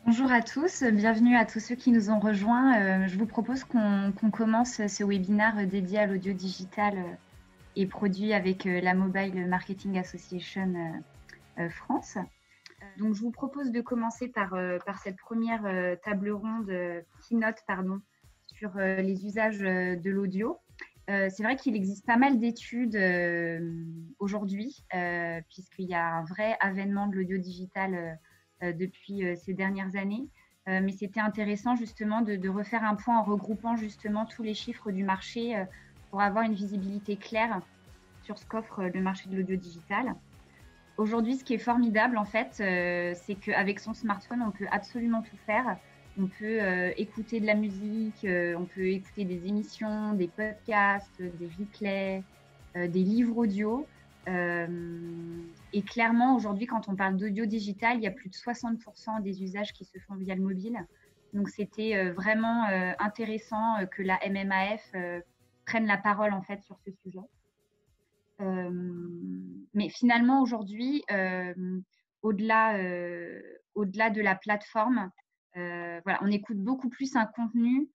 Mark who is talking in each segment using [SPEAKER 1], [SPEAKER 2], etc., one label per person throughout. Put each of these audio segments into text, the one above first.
[SPEAKER 1] Bonjour à tous, bienvenue à tous ceux qui nous ont rejoints. Je vous propose qu'on commence ce webinaire dédié à l'audio digital et produit avec la Mobile Marketing Association France. Donc, je vous propose de commencer par cette première table ronde, keynote, pardon, sur les usages de l'audio. C'est vrai qu'il existe pas mal d'études aujourd'hui, puisqu'il y a un vrai avènement de l'audio digital depuis ces dernières années. Mais c'était intéressant justement de refaire un point en regroupant justement tous les chiffres du marché pour avoir une visibilité claire sur ce qu'offre le marché de l'audio digital. Aujourd'hui, ce qui est formidable, en fait, c'est qu'avec son smartphone, on peut absolument tout faire. On peut écouter de la musique, on peut écouter des émissions, des podcasts, des replays, des livres audio. Et clairement, aujourd'hui, quand on parle d'audio digital, il y a plus de 60% des usages qui se font via le mobile. Donc, c'était vraiment intéressant que la MMAF prenne la parole, en fait, sur ce sujet. Mais finalement, aujourd'hui, au-delà au-delà de la plateforme, voilà, on écoute beaucoup plus un contenu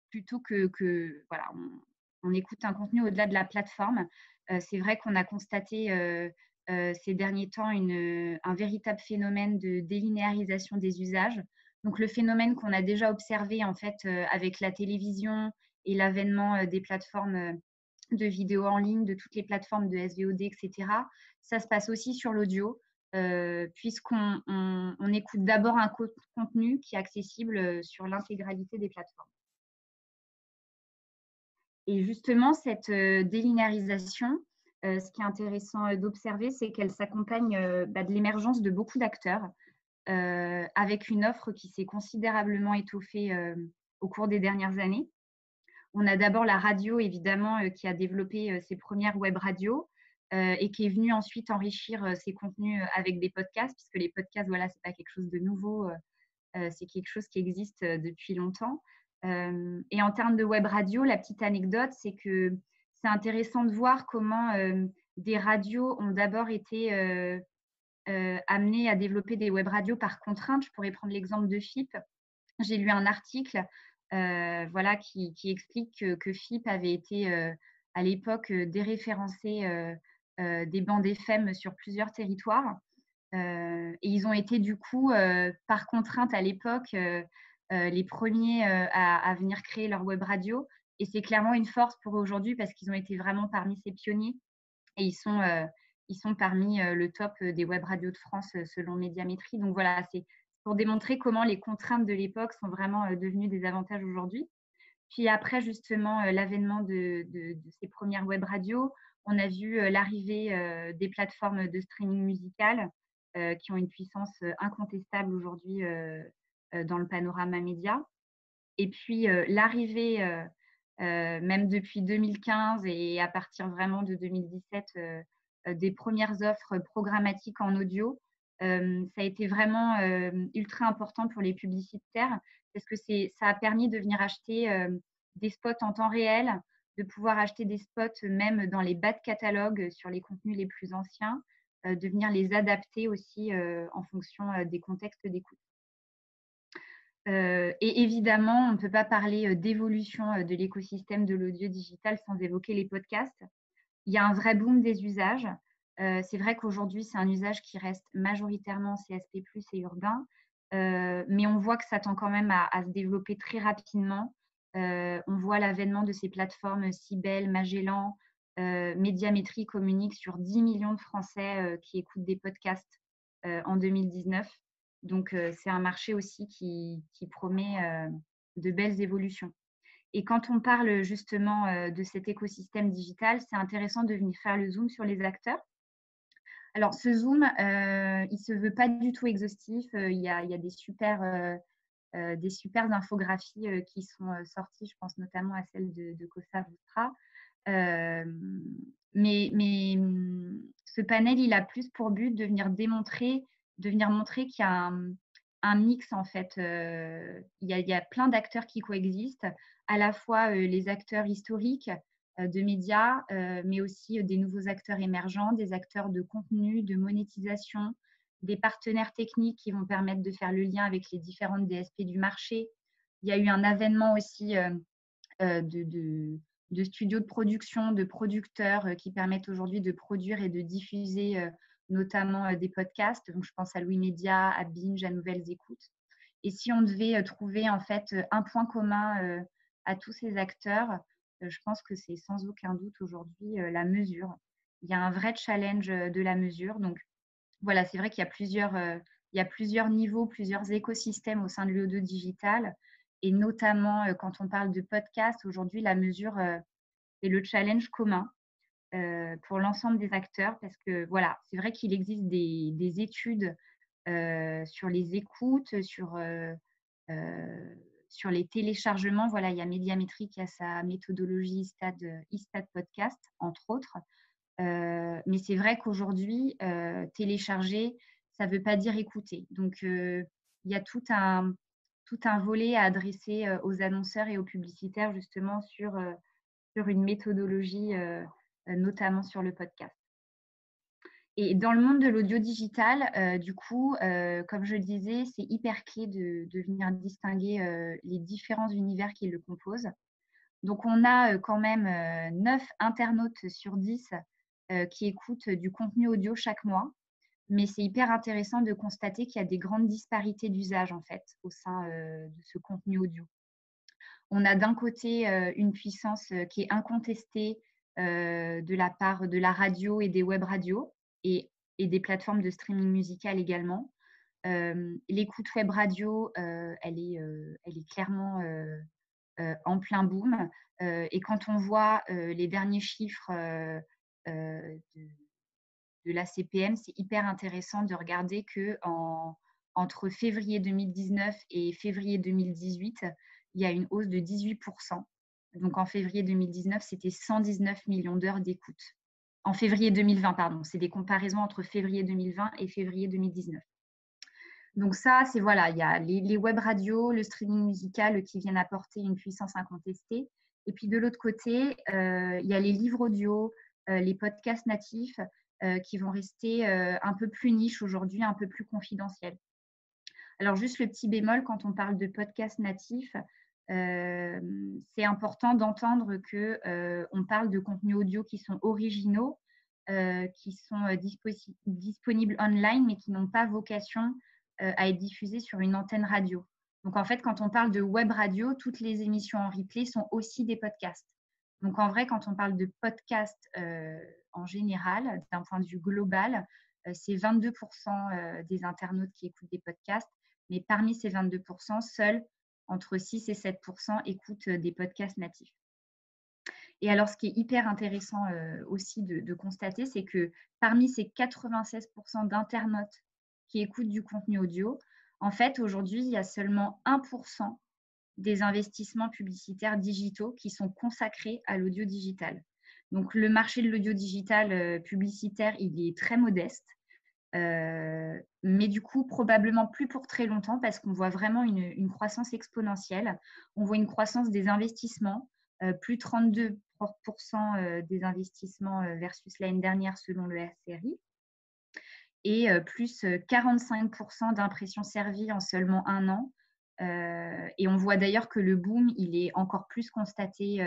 [SPEAKER 1] plutôt que voilà, on écoute un contenu au-delà de la plateforme. C'est vrai qu'on a constaté ces derniers temps un véritable phénomène de délinéarisation des usages. Donc le phénomène qu'on a déjà observé en fait avec la télévision et l'avènement des plateformes de vidéos en ligne, de toutes les plateformes de SVOD, etc. Ça se passe aussi sur l'audio, puisqu'on écoute d'abord un contenu qui est accessible sur l'intégralité des plateformes. Et justement, cette délinéarisation, ce qui est intéressant d'observer, c'est qu'elle s'accompagne de l'émergence de beaucoup d'acteurs, avec une offre qui s'est considérablement étoffée au cours des dernières années. On a d'abord la radio, évidemment, qui a développé ses premières web radios et qui est venue ensuite enrichir ses contenus avec des podcasts, puisque les podcasts, voilà, c'est pas quelque chose de nouveau, c'est quelque chose qui existe depuis longtemps. Et en termes de web radio, la petite anecdote, c'est que c'est intéressant de voir comment des radios ont d'abord été amenées à développer des web radios par contrainte. Je pourrais prendre l'exemple de FIP. J'ai lu un article voilà, qui explique que FIP avait été à l'époque déréférencé des bandes FM sur plusieurs territoires. Et ils ont été du coup, par contrainte à l'époque, les premiers à venir créer leur web radio. Et c'est clairement une force pour eux aujourd'hui parce qu'ils ont été vraiment parmi ces pionniers et ils sont parmi le top des web radios de France selon Médiamétrie. Donc voilà, c'est pour démontrer comment les contraintes de l'époque sont vraiment devenues des avantages aujourd'hui. Puis après, justement, l'avènement de ces premières web radios, on a vu l'arrivée des plateformes de streaming musical qui ont une puissance incontestable aujourd'hui dans le panorama média. Et puis l'arrivée, même depuis 2015 et à partir vraiment de 2017, des premières offres programmatiques en audio, ça a été vraiment ultra important pour les publicitaires parce que ça a permis de venir acheter des spots en temps réel, de pouvoir acheter des spots même dans les bas de catalogue sur les contenus les plus anciens, de venir les adapter aussi en fonction des contextes d'écoute. Et évidemment, on ne peut pas parler d'évolution de l'écosystème de l'audio digital sans évoquer les podcasts. Il y a un vrai boom des usages. C'est vrai qu'aujourd'hui, c'est un usage qui reste majoritairement CSP+, et urbain, mais on voit que ça tend quand même à se développer très rapidement. On voit l'avènement de ces plateformes Sibel, Magellan, Médiamétrie communique sur 10 millions de Français qui écoutent des podcasts en 2019. Donc, c'est un marché aussi qui promet de belles évolutions. Et quand on parle justement de cet écosystème digital, c'est intéressant de venir faire le zoom sur les acteurs. Alors, ce zoom, il ne se veut pas du tout exhaustif. Il y a des super infographies qui sont sorties. Je pense notamment à celle de Costa Vostra. Mais ce panel, il a plus pour but de venir montrer qu'il y a un mix en fait. Il y a plein d'acteurs qui coexistent, à la fois les acteurs historiques de médias, mais aussi des nouveaux acteurs émergents, des acteurs de contenu, de monétisation, des partenaires techniques qui vont permettre de faire le lien avec les différentes DSP du marché. Il y a eu un avènement aussi de studios de production, de producteurs qui permettent aujourd'hui de produire et de diffuser notamment des podcasts. Donc, je pense à Louis Média, à Binge, à Nouvelles Écoutes. Et si on devait trouver en fait un point commun à tous ces acteurs, je pense que c'est sans aucun doute aujourd'hui la mesure. Il y a un vrai challenge de la mesure. Donc, voilà, c'est vrai qu'il y a plusieurs niveaux, plusieurs écosystèmes au sein de l'audio digital. Et notamment, quand on parle de podcast, aujourd'hui, la mesure, c'est le challenge commun pour l'ensemble des acteurs. Parce que, voilà, c'est vrai qu'il existe des études sur les écoutes, sur les téléchargements. Voilà, il y a Médiamétrie qui a sa méthodologie ISTAD Podcast, entre autres. Mais c'est vrai qu'aujourd'hui, télécharger, ça ne veut pas dire écouter. Donc, il y a tout un volet à adresser aux annonceurs et aux publicitaires, justement, sur une méthodologie, notamment sur le podcast. Et dans le monde de l'audio digital, du coup, comme je le disais, c'est hyper clé de venir distinguer les différents univers qui le composent. Donc, on a quand même 9 internautes sur 10 qui écoutent du contenu audio chaque mois. Mais c'est hyper intéressant de constater qu'il y a des grandes disparités d'usage en fait au sein de ce contenu audio. On a d'un côté une puissance qui est incontestée de la part de la radio et des web radios et des plateformes de streaming musical également. L'écoute web radio, elle est clairement en plein boom. Et quand on voit les derniers chiffres de la CPM, c'est hyper intéressant de regarder que entre février 2019 et février 2018, il y a une hausse de 18%. Donc en février 2019, c'était 119 millions d'heures d'écoute. En février 2020, pardon, c'est des comparaisons entre février 2020 et février 2019. Donc ça, c'est voilà, il y a les web radios, le streaming musical qui viennent apporter une puissance incontestée. Et puis de l'autre côté, il y a les livres audio, les podcasts natifs qui vont rester un peu plus niche aujourd'hui, un peu plus confidentiels. Alors juste le petit bémol, quand on parle de podcasts natifs, c'est important d'entendre qu'on parle de contenus audio qui sont originaux, qui sont disponibles online, mais qui n'ont pas vocation à être diffusés sur une antenne radio. Donc en fait, quand on parle de web radio, toutes les émissions en replay sont aussi des podcasts. Donc en vrai, quand on parle de podcast en général, d'un point de vue global, c'est 22% des internautes qui écoutent des podcasts, mais parmi ces 22%, seuls entre 6 et 7% écoutent des podcasts natifs. Et alors, ce qui est hyper intéressant aussi de constater, c'est que parmi ces 96% d'internautes qui écoutent du contenu audio, en fait, aujourd'hui, il y a seulement 1% des investissements publicitaires digitaux qui sont consacrés à l'audio digital. Donc, le marché de l'audio digital publicitaire, il est très modeste. Mais du coup, probablement plus pour très longtemps parce qu'on voit vraiment une croissance exponentielle. On voit une croissance des investissements, plus 32% des investissements versus l'année dernière selon le RCRI, et plus 45% d'impressions servies en seulement un an. Et on voit d'ailleurs que le boom, il est encore plus constaté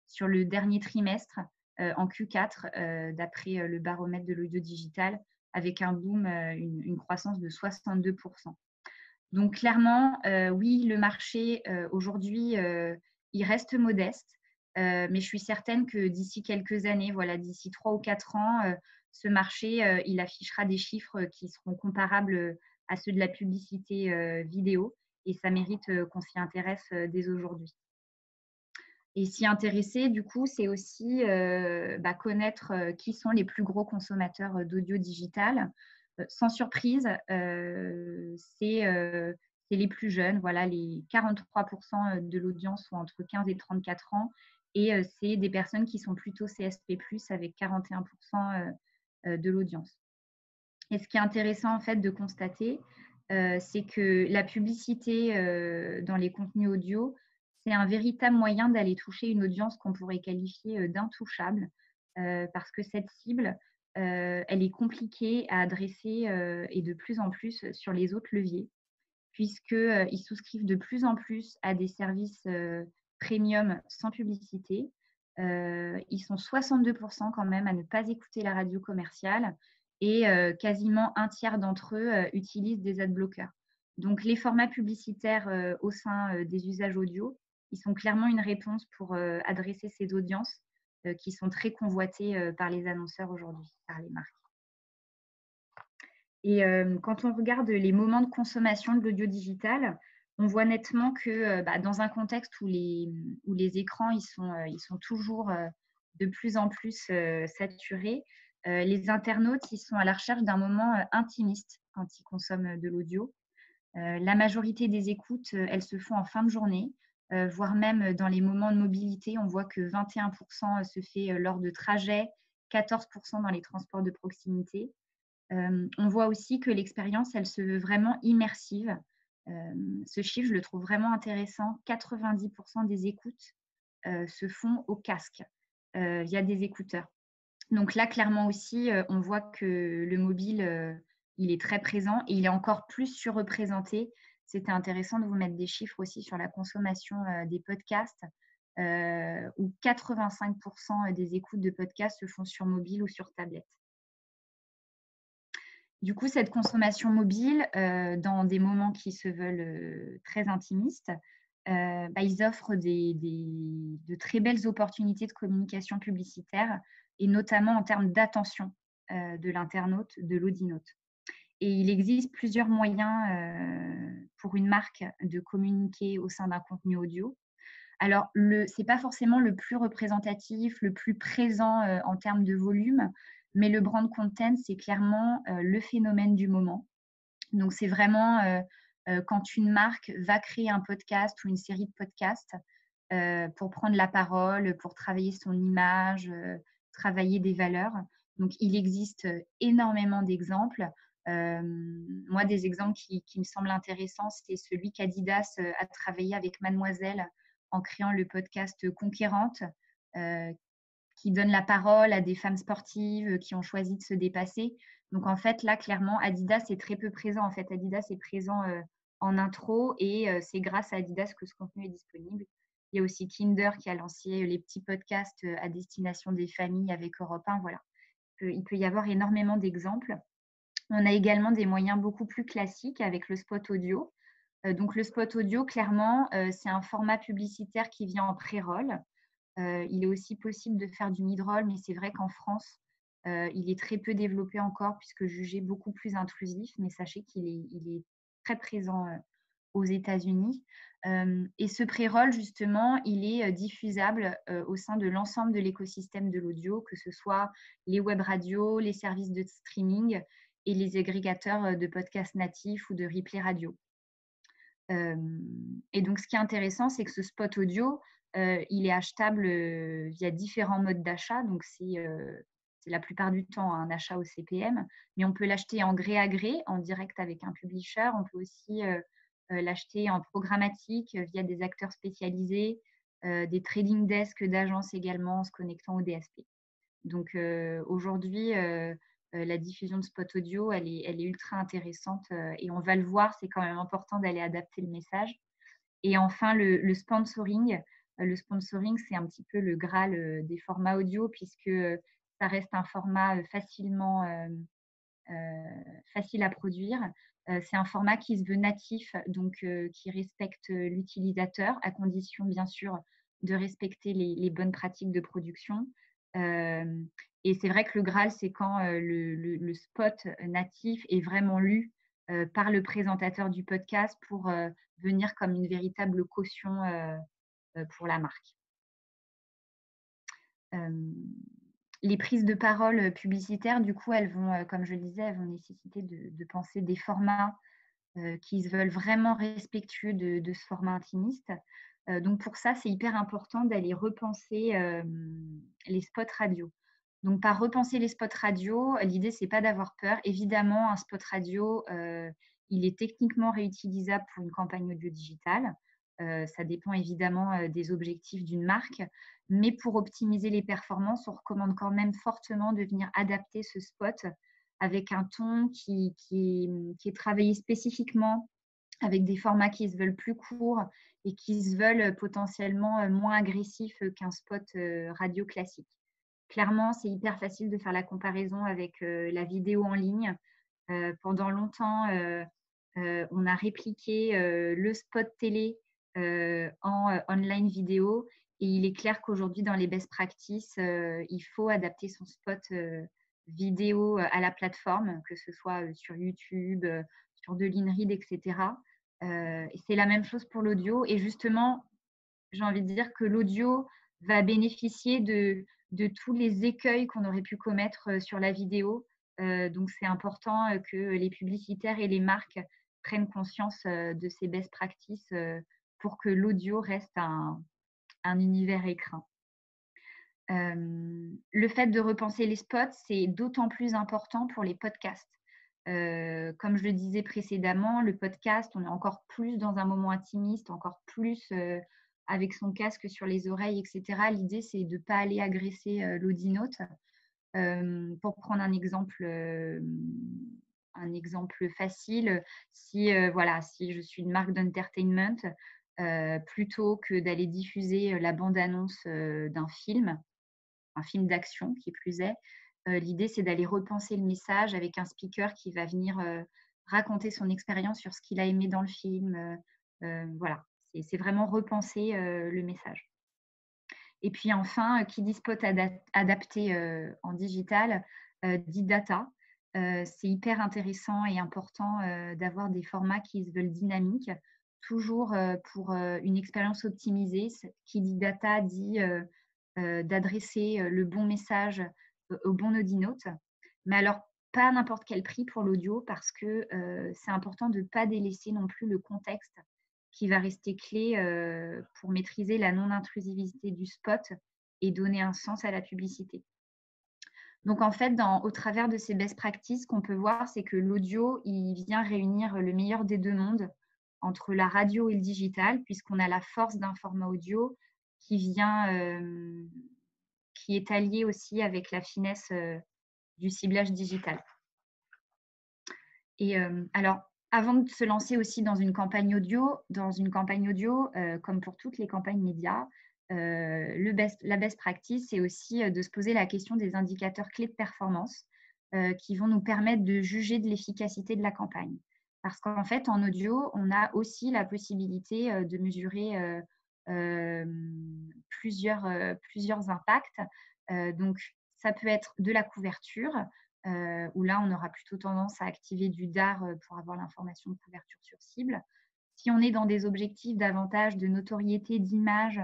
[SPEAKER 1] sur le dernier trimestre, en Q4, d'après le baromètre de l'audio digital, avec un boom, une croissance de 62%. Donc clairement, oui, le marché aujourd'hui, il reste modeste, mais je suis certaine que d'ici quelques années, voilà, d'ici 3 ou 4 ans, ce marché, il affichera des chiffres qui seront comparables à ceux de la publicité vidéo, et ça mérite qu'on s'y intéresse dès aujourd'hui. Et s'y intéresser, du coup, c'est aussi connaître qui sont les plus gros consommateurs d'audio digital. Sans surprise, c'est les plus jeunes. Voilà, les 43% de l'audience sont entre 15 et 34 ans. Et c'est des personnes qui sont plutôt CSP+, avec 41% de l'audience. Et ce qui est intéressant, en fait, de constater, c'est que la publicité dans les contenus audio, c'est un véritable moyen d'aller toucher une audience qu'on pourrait qualifier d'intouchable, parce que cette cible, elle est compliquée à adresser et de plus en plus sur les autres leviers, puisqu'ils souscrivent de plus en plus à des services premium sans publicité. Ils sont 62% quand même à ne pas écouter la radio commerciale et quasiment un tiers d'entre eux utilisent des adblockers. Donc les formats publicitaires au sein des usages audio, ils sont clairement une réponse pour adresser ces audiences qui sont très convoitées par les annonceurs aujourd'hui, par les marques. Et quand on regarde les moments de consommation de l'audio digital, on voit nettement que dans un contexte où les écrans ils sont toujours de plus en plus saturés, les internautes ils sont à la recherche d'un moment intimiste quand ils consomment de l'audio. La majorité des écoutes, elles se font en fin de journée, voire même dans les moments de mobilité. On voit que 21% se fait lors de trajets, 14% dans les transports de proximité. On voit aussi que l'expérience, elle se veut vraiment immersive. Ce chiffre, je le trouve vraiment intéressant. 90% des écoutes se font au casque via des écouteurs. Donc là, clairement aussi, on voit que le mobile, il est très présent et il est encore plus surreprésenté. C'était intéressant de vous mettre des chiffres aussi sur la consommation des podcasts, où 85% des écoutes de podcasts se font sur mobile ou sur tablette. Du coup, cette consommation mobile, dans des moments qui se veulent très intimistes, ils offrent de très belles opportunités de communication publicitaire et notamment en termes d'attention de l'internaute, de l'audinote. Et il existe plusieurs moyens pour une marque de communiquer au sein d'un contenu audio. Alors, ce n'est pas forcément le plus représentatif, le plus présent en termes de volume, mais le brand content, c'est clairement le phénomène du moment. Donc, c'est vraiment quand une marque va créer un podcast ou une série de podcasts pour prendre la parole, pour travailler son image, travailler des valeurs. Donc, il existe énormément d'exemples. Moi, des exemples qui me semblent intéressants, c'est celui qu'Adidas a travaillé avec Mademoiselle en créant le podcast Conquérante, qui donne la parole à des femmes sportives qui ont choisi de se dépasser. Donc, en fait, là, clairement, Adidas est très peu présent. En fait, Adidas est présent en intro et c'est grâce à Adidas que ce contenu est disponible. Il y a aussi Kinder qui a lancé les petits podcasts à destination des familles avec Europe 1. Voilà. Il peut y avoir énormément d'exemples. On a également des moyens beaucoup plus classiques avec le spot audio. Donc, le spot audio, clairement, c'est un format publicitaire qui vient en pré-roll. Il est aussi possible de faire du mid-roll, mais c'est vrai qu'en France, il est très peu développé encore puisque jugé beaucoup plus intrusif, mais sachez qu'il est très présent aux États-Unis. Et ce pré-roll, justement, il est diffusable au sein de l'ensemble de l'écosystème de l'audio, que ce soit les web radios, les services de streaming et les agrégateurs de podcasts natifs ou de replay radio. Et donc, ce qui est intéressant, c'est que ce spot audio, il est achetable via différents modes d'achat. Donc, c'est la plupart du temps un achat au CPM, mais on peut l'acheter en gré à gré, en direct avec un publisher. On peut aussi l'acheter en programmatique via des acteurs spécialisés, des trading desks d'agences également en se connectant au DSP. Donc aujourd'hui, la diffusion de spot audio, elle est ultra intéressante et on va le voir, c'est quand même important d'aller adapter le message. Et enfin, le sponsoring. Le sponsoring, c'est un petit peu le Graal des formats audio puisque ça reste un format facile à produire. C'est un format qui se veut natif, donc qui respecte l'utilisateur, à condition bien sûr de respecter les bonnes pratiques de production. Et c'est vrai que le Graal, c'est quand le spot natif est vraiment lu par le présentateur du podcast pour venir comme une véritable caution pour la marque. Les prises de parole publicitaires, du coup, elles vont, comme je le disais, elles vont nécessiter de penser des formats qui se veulent vraiment respectueux de ce format intimiste. Donc, pour ça, c'est hyper important d'aller repenser les spots radio. Donc, par repenser les spots radio, l'idée, c'est pas d'avoir peur. Évidemment, un spot radio, il est techniquement réutilisable pour une campagne audio digitale. Ça dépend évidemment des objectifs d'une marque, mais pour optimiser les performances, on recommande quand même fortement de venir adapter ce spot avec un ton qui est travaillé spécifiquement, avec des formats qui se veulent plus courts et qui se veulent potentiellement moins agressifs qu'un spot radio classique. Clairement, c'est hyper facile de faire la comparaison avec la vidéo en ligne. Pendant longtemps, on a répliqué le spot télé en online vidéo, et il est clair qu'aujourd'hui, dans les best practices, il faut adapter son spot vidéo à la plateforme, que ce soit sur YouTube, sur de l'InRead, etc. Et c'est la même chose pour l'audio. Et justement, j'ai envie de dire que l'audio va bénéficier de tous les écueils qu'on aurait pu commettre sur la vidéo. Donc, c'est important que les publicitaires et les marques prennent conscience de ces best practices pour que l'audio reste un univers écrin. Le fait de repenser les spots, c'est d'autant plus important pour les podcasts. Comme je le disais précédemment, le podcast, on est encore plus dans un moment intimiste, encore plus avec son casque sur les oreilles, etc. L'idée, c'est de ne pas aller agresser l'audinote. Pour prendre un exemple facile, si je suis une marque d'entertainment, plutôt que d'aller diffuser la bande-annonce d'un film, un film d'action qui plus est, l'idée c'est d'aller repenser le message avec un speaker qui va venir raconter son expérience sur ce qu'il a aimé dans le film. Voilà, c'est vraiment repenser le message. Et puis enfin, qui dit spot adapté en digital, dit data. C'est hyper intéressant et important d'avoir des formats qui se veulent dynamiques, toujours pour une expérience optimisée. Qui dit data dit d'adresser le bon message au bon audinote. Mais alors, pas à n'importe quel prix pour l'audio, parce que c'est important de ne pas délaisser non plus le contexte qui va rester clé pour maîtriser la non-intrusivité du spot et donner un sens à la publicité. Donc en fait, au travers de ces best practices, qu'on peut voir, c'est que l'audio, il vient réunir le meilleur des deux mondes entre la radio et le digital, puisqu'on a la force d'un format audio qui est allié aussi avec la finesse du ciblage digital. Et alors, avant de se lancer aussi dans une campagne audio, comme pour toutes les campagnes médias, la best practice, c'est aussi de se poser la question des indicateurs clés de performance qui vont nous permettre de juger de l'efficacité de la campagne. Parce qu'en fait, en audio, on a aussi la possibilité de mesurer plusieurs impacts. Donc, ça peut être de la couverture, où là, on aura plutôt tendance à activer du DAR pour avoir l'information de couverture sur cible. Si on est dans des objectifs davantage de notoriété, d'image,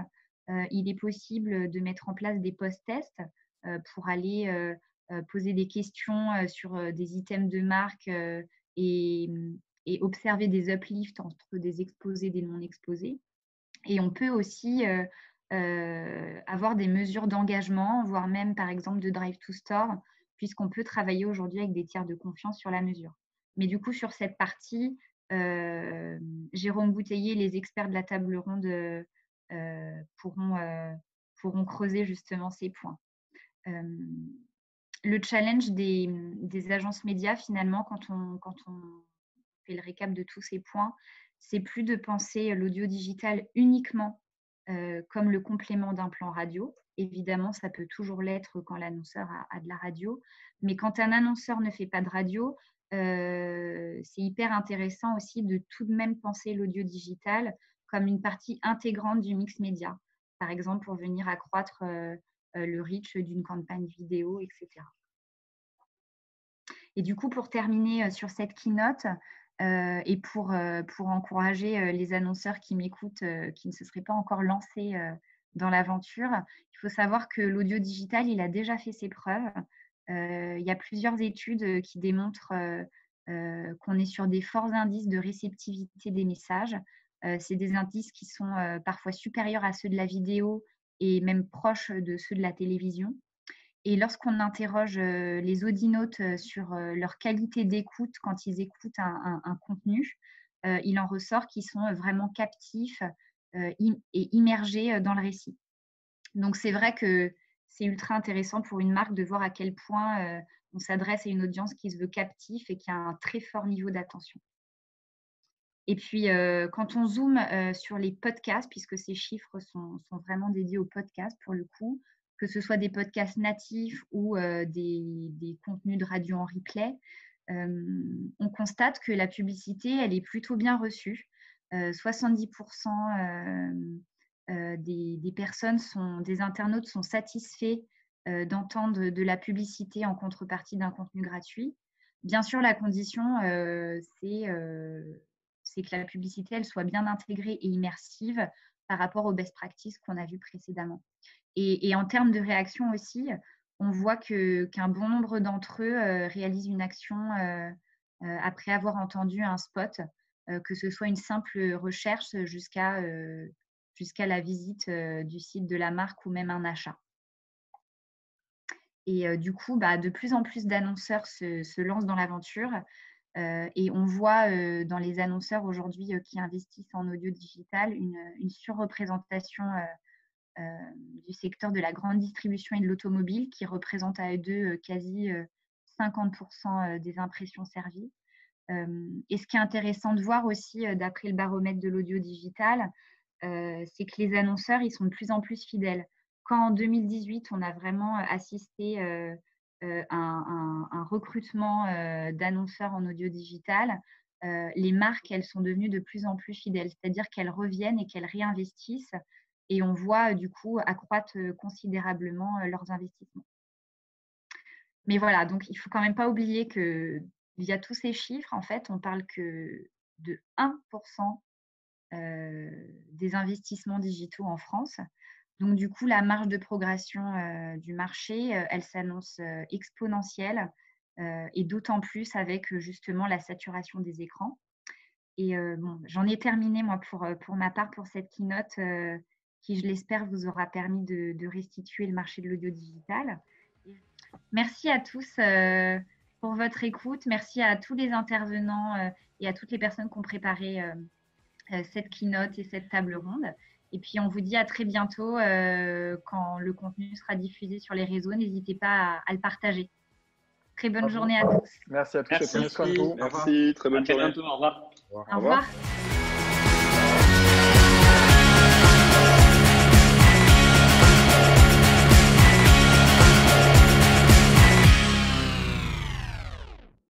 [SPEAKER 1] il est possible de mettre en place des post-tests pour aller poser des questions sur des items de marque et observer des uplifts entre des exposés et des non-exposés. Et on peut aussi avoir des mesures d'engagement, voire même, par exemple, de Drive to Store, puisqu'on peut travailler aujourd'hui avec des tiers de confiance sur la mesure. Mais du coup, sur cette partie, Jérôme Bouteiller, les experts de la table ronde pourront creuser justement ces points. Le challenge des agences médias, finalement, quand on fait le récap de tous ces points, c'est plus de penser l'audio digital uniquement comme le complément d'un plan radio. Évidemment, ça peut toujours l'être quand l'annonceur a de la radio. Mais quand un annonceur ne fait pas de radio, c'est hyper intéressant aussi de tout de même penser l'audio digital comme une partie intégrante du mix média. Par exemple, pour venir accroître le reach d'une campagne vidéo, etc. Et du coup, pour terminer sur cette keynote, et pour encourager les annonceurs qui m'écoutent, qui ne se seraient pas encore lancés dans l'aventure, il faut savoir que l'audio digital, il a déjà fait ses preuves. Il y a plusieurs études qui démontrent qu'on est sur des forts indices de réceptivité des messages. C'est des indices qui sont parfois supérieurs à ceux de la vidéo et même proches de ceux de la télévision. Et lorsqu'on interroge les audinotes sur leur qualité d'écoute quand ils écoutent un contenu, il en ressort qu'ils sont vraiment captifs et immergé dans le récit. Donc, c'est vrai que c'est ultra intéressant pour une marque de voir à quel point on s'adresse à une audience qui se veut captive et qui a un très fort niveau d'attention. Et puis, quand on zoome sur les podcasts, puisque ces chiffres sont vraiment dédiés aux podcasts pour le coup, que ce soit des podcasts natifs ou des contenus de radio en replay, on constate que la publicité, elle est plutôt bien reçue. 70% des personnes, des internautes sont satisfaits d'entendre de la publicité en contrepartie d'un contenu gratuit. Bien sûr, la condition, c'est que la publicité, elle soit bien intégrée et immersive par rapport aux best practices qu'on a vues précédemment. Et en termes de réaction aussi, on voit qu'un bon nombre d'entre eux réalisent une action après avoir entendu un spot, que ce soit une simple recherche jusqu'à la visite du site de la marque ou même un achat. Et du coup, de plus en plus d'annonceurs se lancent dans l'aventure. Et on voit dans les annonceurs aujourd'hui qui investissent en audio digital une surreprésentation du secteur de la grande distribution et de l'automobile qui représente à eux deux quasi 50% des impressions servies. Et ce qui est intéressant de voir aussi, d'après le baromètre de l'audio digital, c'est que les annonceurs, ils sont de plus en plus fidèles. Quand en 2018, on a vraiment assisté à un recrutement d'annonceurs en audio digital, les marques, elles sont devenues de plus en plus fidèles, c'est-à-dire qu'elles reviennent et qu'elles réinvestissent et on voit du coup accroître considérablement leurs investissements. Mais voilà, donc il ne faut quand même pas oublier que via tous ces chiffres, en fait, on parle que de 1% des investissements digitaux en France. Donc, du coup, la marge de progression du marché, elle s'annonce exponentielle et d'autant plus avec justement la saturation des écrans. Et bon, j'en ai terminé, moi, pour ma part, pour cette keynote qui, je l'espère, vous aura permis de restituer le marché de l'audio digital. Merci à tous pour votre écoute. Merci à tous les intervenants et à toutes les personnes qui ont préparé cette keynote et cette table ronde. Et puis, on vous dit à très bientôt quand le contenu sera diffusé sur les réseaux. N'hésitez pas à le partager. Très bonne journée à tous.
[SPEAKER 2] Merci à tous.
[SPEAKER 3] Merci.
[SPEAKER 2] Prenez soin de vous.
[SPEAKER 3] Merci. Très bonne journée.
[SPEAKER 4] À bientôt. Au revoir.
[SPEAKER 1] Au revoir.